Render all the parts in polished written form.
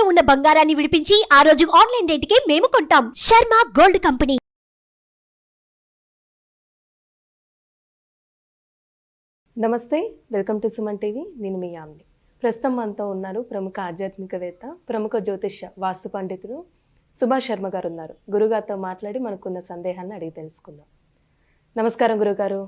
తాకట్టులో ఉన్న బంగారాన్ని విడిపించి ఆ రోజు ఆన్లైన్ రేటుకే మేము కొంటాం. Sharma gold company. నమస్తే, వెల్కమ్ టు సుమన్ టీవీ. నేను మీ యామిని. ప్రస్తుతం మనతో ఉన్నారు ప్రముఖ ఆధ్యాత్మికవేత్త, ప్రముఖ జ్యోతిష్య వాస్తు పండితులు సుభాష్ శర్మ గారు ఉన్నారు. గురుగారితో మాట్లాడి మనకున్న సందేహాన్ని అడిగి తెలుసుకుందాం. నమస్కారం గురుగారు.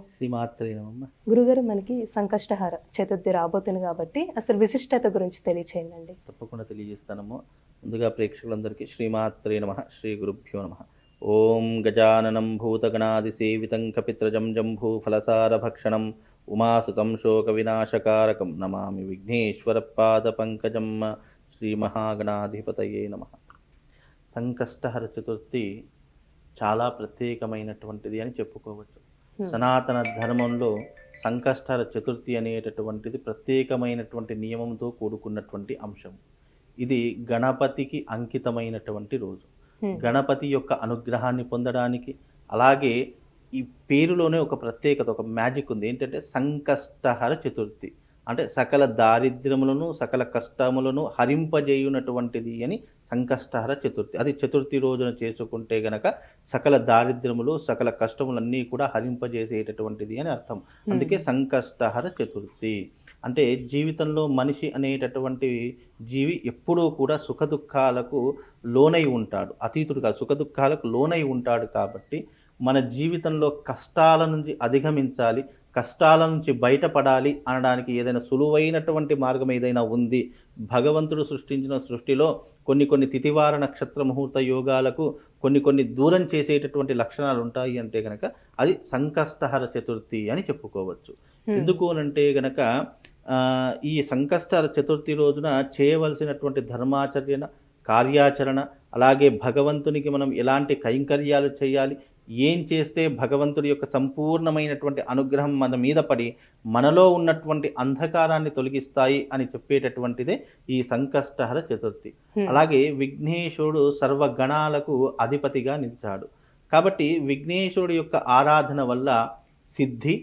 గురుగారు, మనకి సంకష్టహార చతుర్థి రాబోతుంది కాబట్టి అసలు విశిష్టత గురించి తెలియచేయండి. తప్పకుండా తెలియజేస్తానము. ముందుగా ప్రేక్షకులందరికీ శ్రీమాత్రే నమః, శ్రీ గురుభ్యో నమః. ఓం గజాననం భూతగణాది సేవితం కపిత్రజం జంభూ ఫలసార భక్షణం ఉమాసుతం శోక వినాశకారకం నమామి విఘ్నేశ్వర పాద పంకజం. శ్రీ మహాగణాధిపతయే నమః. సంకష్టహర చతుర్థి చాలా ప్రత్యేకమైనటువంటిది అని చెప్పుకోవచ్చు. సనాతన ధర్మంలో సంకష్టహర చతుర్థి అనేటటువంటిది ప్రత్యేకమైనటువంటి నియమంతో కూడుకున్నటువంటి అంశం. ఇది గణపతికి అంకితమైనటువంటి రోజు. గణపతి యొక్క అనుగ్రహాన్ని పొందడానికి, అలాగే ఈ పేరులోనే ఒక ప్రత్యేకత, ఒక మ్యాజిక్ ఉంది. ఏంటంటే సంకష్టహర చతుర్థి అంటే సకల దారిద్ర్యములను, సకల కష్టములను హరింపజేయునటువంటిది అని సంకష్టహర చతుర్థి. అది చతుర్థి రోజున చేసుకుంటే గనక సకల దారిద్ర్యములు, సకల కష్టములన్నీ కూడా హరింపజేసేటటువంటిది అని అర్థం. అందుకే సంకష్టహర చతుర్థి. అంటే జీవితంలో మనిషి అనేటటువంటి జీవి ఎప్పుడూ కూడా సుఖదుఖాలకు లోనై ఉంటాడు, అతీతుడుగా సుఖదుఖాలకు లోనై ఉంటాడు. కాబట్టి మన జీవితంలో కష్టాల నుంచి అధిగమించాలి, కష్టాల నుంచి బయటపడాలి అనడానికి ఏదైనా సులువైనటువంటి మార్గం ఏదైనా ఉంది. భగవంతుడు సృష్టించిన సృష్టిలో కొన్ని తిథివార నక్షత్ర ముహూర్త యోగాలకు కొన్ని దూరం చేసేటటువంటి లక్షణాలు ఉంటాయి. అంటే గనక అది సంకష్టహర చతుర్థి అని చెప్పుకోవచ్చు. ఎందుకు అనంటే గనక ఈ సంకష్టహర చతుర్థి రోజున చేయవలసినటువంటి ధర్మాచరణ, కార్యాచరణ, అలాగే భగవంతునికి మనం ఎలాంటి కైంకర్యాలు చేయాలి, ఏం చేస్తే భగవంతుడి యొక్క సంపూర్ణమైనటువంటి అనుగ్రహం మన మీద పడి మనలో ఉన్నటువంటి అంధకారాన్ని తొలగిస్తాయి అని చెప్పేటటువంటిదే ఈ సంకష్టహర చతుర్థి. అలాగే విఘ్నేశ్వరుడు సర్వగణాలకు అధిపతిగా నిలిచాడు. కాబట్టి విఘ్నేశ్వరుడు యొక్క ఆరాధన వల్ల సిద్ధి,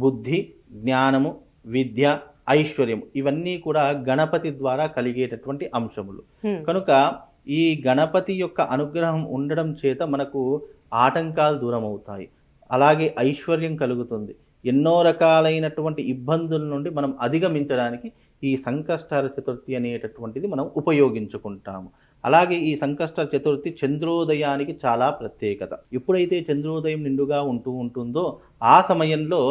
బుద్ధి, జ్ఞానము, విద్య, ఐశ్వర్యం ఇవన్నీ కూడా గణపతి ద్వారా కలిగేటటువంటి అంశములు. కనుక ఈ గణపతి యొక్క అనుగ్రహం ఉండడం చేత మనకు ఆటంకాలు దూరం అవుతాయి, అలాగే ఐశ్వర్యం కలుగుతుంది. ఎన్నో రకాలైనటువంటి ఇబ్బందుల నుండి మనం అధిగమించడానికి ఈ సంకష్టహర చతుర్థి అనేటటువంటిది మనం ఉపయోగించుకుంటాము. అలాగే ఈ సంకష్ట చతుర్థి చంద్రోదయానికి చాలా ప్రత్యేకత. ఎప్పుడైతే చంద్రోదయం నిండుగా ఉంటుందో ఆ సమయంలో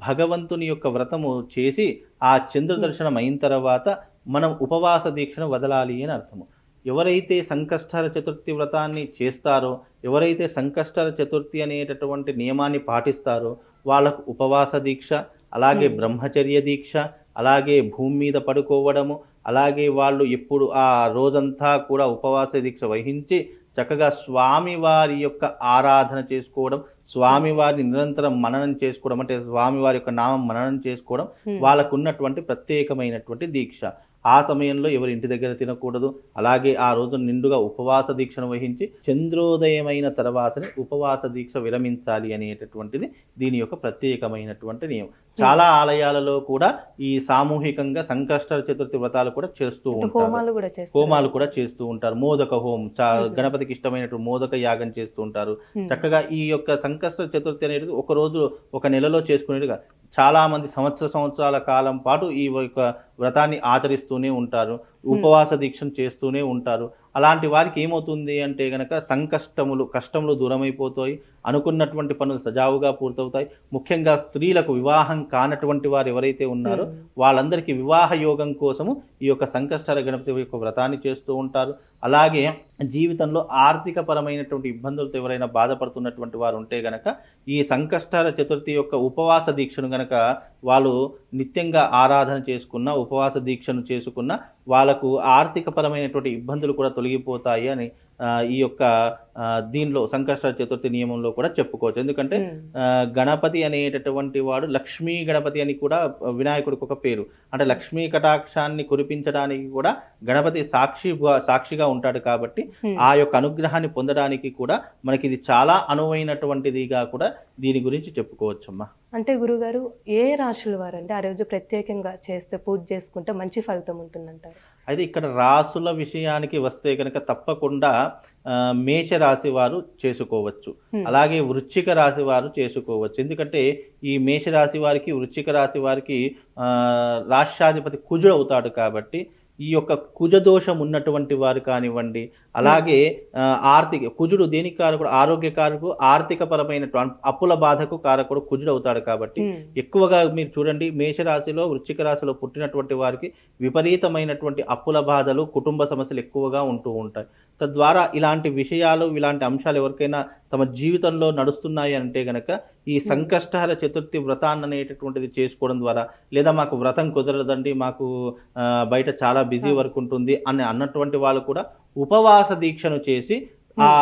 భగవంతుని యొక్క వ్రతము చేసి ఆ చంద్ర దర్శనం అయిన తర్వాత మనం ఉపవాస దీక్షను వదలాలి అని అర్థము. ఎవరైతే సంకష్టహర చతుర్థి వ్రతాన్ని చేస్తారో, ఎవరైతే సంకష్టహర చతుర్థి అనేటటువంటి నియమాన్ని పాటిస్తారో వాళ్ళకు ఉపవాస దీక్ష, అలాగే బ్రహ్మచర్య దీక్ష, అలాగే భూమి మీద పడుకోవడము, అలాగే వాళ్ళు ఎప్పుడు ఆ రోజంతా కూడా ఉపవాస దీక్ష వహించి చక్కగా స్వామివారి యొక్క ఆరాధన చేసుకోవడం, స్వామివారిని నిరంతరం మననం చేసుకోవడం, అంటే స్వామివారి యొక్క నామం మననం చేసుకోవడం వాళ్ళకు ఉన్నటువంటి ప్రత్యేకమైనటువంటి దీక్ష. ఆ సమయంలో ఎవరి ఇంటి దగ్గర తినకూడదు. అలాగే ఆ రోజు నిండుగా ఉపవాస దీక్షను వహించి చంద్రోదయమైన తర్వాతనే ఉపవాస దీక్ష విరమించాలి అనేటటువంటిది దీని యొక్క ప్రత్యేకమైనటువంటి నియమం. చాలా ఆలయాలలో కూడా ఈ సామూహికంగా సంకష్టహర చతుర్థి వ్రతాలు కూడా చేస్తూ ఉంటారు, హోమాలు కూడా చేస్తూ ఉంటారు. మోదక హోమం, గణపతికి ఇష్టమైనటువంటి మోదక యాగం చేస్తూ ఉంటారు. చక్కగా ఈ యొక్క సంకష్టహర చతుర్థి అనేది ఒక రోజు, ఒక నెలలో చేసుకునేట్టుగా చాలా మంది సంవత్సరాల కాలం పాటు ఈ యొక్క వ్రతాన్ని ఆచరిస్తూనే ఉంటారు, ఉపవాస దీక్షను చేస్తూనే ఉంటారు. అలాంటి వారికి ఏమవుతుంది అంటే గనక కష్టములు దూరమైపోతాయి, అనుకున్నటువంటి పనులు సజావుగా పూర్తవుతాయి. ముఖ్యంగా స్త్రీలకు వివాహం కానటువంటి వారు ఎవరైతే ఉన్నారో వాళ్ళందరికీ వివాహ యోగం కోసము ఈ యొక్క సంకష్టహర గణపతి యొక్క వ్రతాన్ని చేస్తూ ఉంటారు. అలాగే జీవితంలో ఆర్థిక పరమైనటువంటి ఇబ్బందులతో ఎవరైనా బాధపడుతున్నటువంటి వారు ఉంటే గనక ఈ సంకష్టహర చతుర్థి యొక్క ఉపవాస దీక్షను గనక వాళ్ళు నిత్యంగా ఆరాధన చేసుకున్న, ఉపవాస దీక్షను చేసుకున్న వాళ్ళకు ఆర్థిక పరమైనటువంటి ఇబ్బందులు కూడా తొలగిపోతాయి అని ఈ యొక్క దీనిలో సంకష్టహర చతుర్థి నియమంలో కూడా చెప్పుకోవచ్చు. ఎందుకంటే గణపతి అనేటటువంటి వాడు లక్ష్మీ గణపతి అని కూడా వినాయకుడికి ఒక పేరు. అంటే లక్ష్మీ కటాక్షాన్ని కురిపించడానికి కూడా గణపతి సాక్షిగా ఉంటాడు. కాబట్టి ఆ యొక్క అనుగ్రహాన్ని పొందడానికి కూడా మనకి ఇది చాలా అనువైనటువంటిదిగా కూడా దీని గురించి చెప్పుకోవచ్చమ్మా. అంటే గురుగారు, ఏ రాశుల వారు అంటే ఆ రోజు ప్రత్యేకంగా చేస్తే పూజ చేసుకుంటే మంచి ఫలితం ఉంటుందంటారు? అయితే ఇక్కడ రాసుల విషయానికి వస్తే కనుక తప్పకుండా మేషరాశి వారు చేసుకోవచ్చు, అలాగే వృశ్చిక రాశి వారు చేసుకోవచ్చు. ఎందుకంటే ఈ మేషరాశి వారికి వృశ్చిక రాశి వారికి రాష్ట్రాధిపతి కుజుడు అవుతాడు కాబట్టి ఈ యొక్క కుజదోషం ఉన్నటువంటి వారు కానివ్వండి, అలాగే కుజుడు దేనికి కారకుడు, ఆరోగ్యకారకుడు, ఆర్థిక పరమైన అప్పుల బాధకు కారకుడు కుజుడు అవుతాడు కాబట్టి ఎక్కువగా మీరు చూడండి మేషరాశిలో వృశ్చిక రాశిలో పుట్టినటువంటి వారికి విపరీతమైనటువంటి అప్పుల బాధలు, కుటుంబ సమస్యలు ఎక్కువగా ఉంటూ ఉంటాయి. తద్వారా ఇలాంటి విషయాలు, ఇలాంటి అంశాలు ఎవరికైనా తమ జీవితంలో నడుస్తున్నాయి అంటే గనక ఈ సంకష్టహర చతుర్థి వ్రతాన్ని అనేటటువంటిది చేసుకోవడం ద్వారా, లేదా మాకు వ్రతం కుదరదండి, మాకు బయట చాలా బిజీ వర్క్ ఉంటుంది అని అన్నటువంటి వాళ్ళు కూడా ఉపవాస దీక్షను చేసి ఆ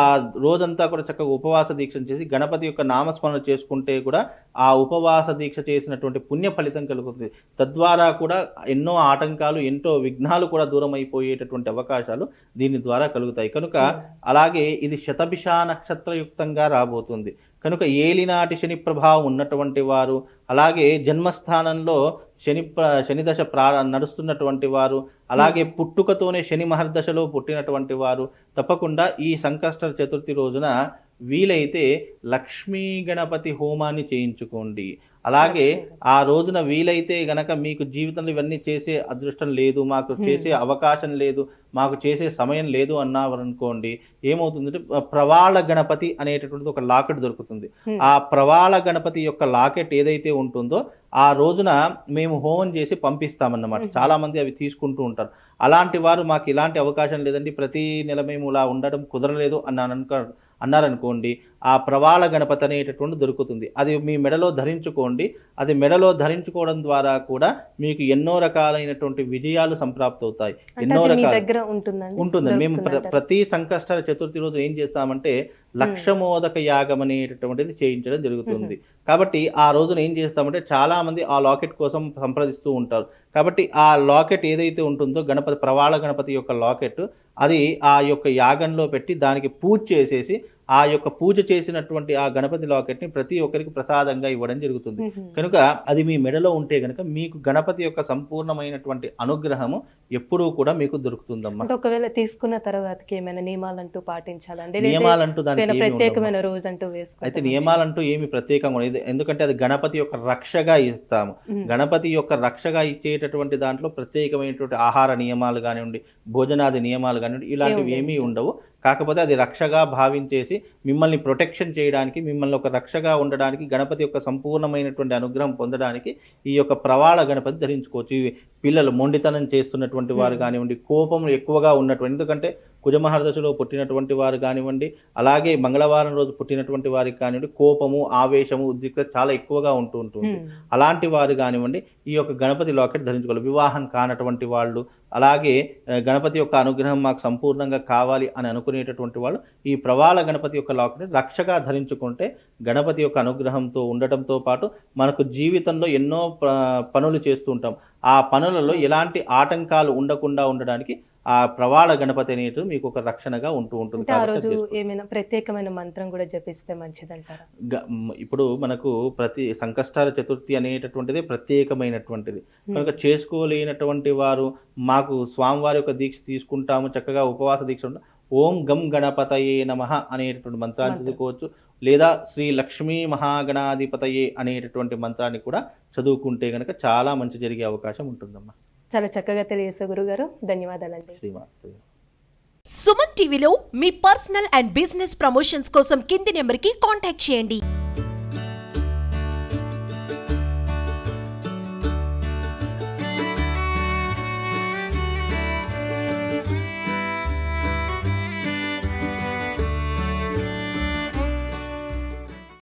రోజంతా కూడా చక్కగా ఉపవాస దీక్షను చేసి గణపతి యొక్క నామస్మరణ చేసుకుంటే కూడా ఆ ఉపవాస దీక్ష చేసినటువంటి పుణ్య ఫలితం కలుగుతుంది. తద్వారా కూడా ఎన్నో ఆటంకాలు, ఎంతో విఘ్నాలు కూడా దూరం అయిపోయేటటువంటి అవకాశాలు దీని ద్వారా కలుగుతాయి. కనుక అలాగే ఇది శతభిష నక్షత్రయుక్తంగా రాబోతుంది కనుక ఏలినాటి శని ప్రభావం ఉన్నటువంటి వారు, అలాగే జన్మస్థానంలో శని దశ నడుస్తున్నటువంటి వారు, అలాగే పుట్టుకతోనే శని మహర్దశలో పుట్టినటువంటి వారు తప్పకుండా ఈ సంకష్ట చతుర్థి రోజున వీలైతే లక్ష్మీ గణపతి హోమాన్ని చేయించుకోండి. అలాగే ఆ రోజున వీలైతే గనక మీకు జీవితంలో ఇవన్నీ చేసే అదృష్టం లేదు, మాకు చేసే అవకాశం లేదు, మాకు చేసే సమయం లేదు అన్నారనుకోండి, ఏమవుతుందంటే ప్రవాళ గణపతి అనేటటువంటిది ఒక లాకెట్ దొరుకుతుంది. ఆ ప్రవాళ గణపతి యొక్క లాకెట్ ఏదైతే ఉంటుందో ఆ రోజున మేము హోమం చేసి పంపిస్తామన్నమాట. చాలా మంది అవి తీసుకుంటూ ఉంటారు. అలాంటి వారు మాకు ఇలాంటి అవకాశం లేదండి, ప్రతి నెల మేము ఇలా ఉండడం కుదరలేదు అన్నారనుకోండి, ఆ ప్రవాళ గణపతి అనేటటువంటి దొరుకుతుంది. అది మీ మెడలో ధరించుకోండి. అది మెడలో ధరించుకోవడం ద్వారా కూడా మీకు ఎన్నో రకాలైనటువంటి విజయాలు సంప్రాప్తవుతాయి. ఎన్నో రకాల ఉంటుందండి. మేము ప్రతి సంకష్ట చతుర్థి రోజు ఏం చేస్తామంటే లక్షమోదక యాగం అనేటటువంటిది చేయించడం జరుగుతుంది. కాబట్టి ఆ రోజున ఏం చేస్తామంటే చాలా మంది ఆ లాకెట్ కోసం సంప్రదిస్తూ ఉంటారు. కాబట్టి ఆ లాకెట్ ఏదైతే ఉంటుందో ప్రవాళ గణపతి యొక్క లాకెట్, అది ఆ యొక్క యాగంలో పెట్టి దానికి పూజ చేసేసి ఆ యొక్క పూజ చేసినటువంటి ఆ గణపతి లాకెట్ని ప్రతి ఒక్కరికి ప్రసాదంగా ఇవ్వడం జరుగుతుంది. కనుక అది మీ మెడలో ఉంటే కనుక మీకు గణపతి యొక్క సంపూర్ణమైనటువంటి అనుగ్రహము ఎప్పుడూ కూడా మీకు దొరుకుతుందమ్మా. ఒకవేళ తీసుకున్న తర్వాతకి ఏమైనా నియమాలంటూ పాటించాలండి? నియమాలంటూ దానికి ప్రత్యేకమైన రోజు అంటూ అయితే నియమాలంటూ ఏమి ప్రత్యేకంగా ఉండదు. ఎందుకంటే అది గణపతి యొక్క రక్షగా ఇస్తాము. గణపతి యొక్క రక్షగా ఇచ్చేటటువంటి దాంట్లో ప్రత్యేకమైనటువంటి ఆహార నియమాలు కానివ్వండి, భోజనాది నియమాలు కానివ్వండి, ఇలాంటివి ఏమీ ఉండవు. కాకపోతే అది రక్షగా భావించేసి మిమ్మల్ని ప్రొటెక్షన్ చేయడానికి, మిమ్మల్ని ఒక రక్షగా ఉండడానికి, గణపతి యొక్క సంపూర్ణమైనటువంటి అనుగ్రహం పొందడానికి ఈ యొక్క ప్రవాళ గణపతి ధరించుకోవచ్చు. పిల్లలు మొండితనం చేస్తున్నటువంటి వారు కానివ్వండి, కోపం ఎక్కువగా ఉన్నటువంటి, ఎందుకంటే కుజమహర్దశలో పుట్టినటువంటి వారు కానివ్వండి, అలాగే మంగళవారం రోజు పుట్టినటువంటి వారికి కానివ్వండి, కోపము, ఆవేశము, ఉద్రిక్తత చాలా ఎక్కువగా ఉంటుంది. అలాంటి వారు కానివ్వండి ఈ యొక్క గణపతి లాకెట్ ధరించుకోవాలి. వివాహం కానటువంటి వాళ్ళు, అలాగే గణపతి యొక్క అనుగ్రహం మాకు సంపూర్ణంగా కావాలి అని అనుకునేటటువంటి వాళ్ళు ఈ ప్రవాళ గణపతి యొక్క లాకెట్ రక్షగా ధరించుకుంటే గణపతి యొక్క అనుగ్రహంతో ఉండటంతో పాటు మనకు జీవితంలో ఎన్నో పనులు చేస్తూ ఉంటాం. ఆ పనులలో ఎలాంటి ఆటంకాలు ఉండకుండా ఉండడానికి ఆ ప్రవాళ గణపతి అనేది మీకు ఒక రక్షణగా ఉంటూ ఉంటుంది. ఆ రోజు ఏమైనా ప్రత్యేకమైన మంత్రం కూడా జపిస్తే మంచిదంటారా? ఇప్పుడు మనకు ప్రతి సంకష్టాల చతుర్థి అనేటటువంటిది ప్రత్యేకమైనటువంటిది కనుక చేసుకోలేనటువంటి వారు మాకు స్వామివారి యొక్క దీక్ష తీసుకుంటాము, చక్కగా ఉపవాస దీక్ష ఓం గం గణపతయే నమః అనేటటువంటి మంత్రాన్ని చదువుకోవచ్చు, లేదా శ్రీ లక్ష్మీ మహాగణాధిపతయే అనేటటువంటి మంత్రాన్ని కూడా చదువుకుంటే కనుక చాలా మంచి జరిగే అవకాశం ఉంటుందమ్మా. చాలా చక్కగా తెలియజేశారు గురుగారు, ధన్యవాదాలండి. శ్రీమాత్రే. సుమన్ టీవీలో మీ పర్సనల్ అండ్ బిజినెస్ ప్రమోషన్స్ కోసం కింది నెంబర్కి కాంటాక్ట్ చేయండి.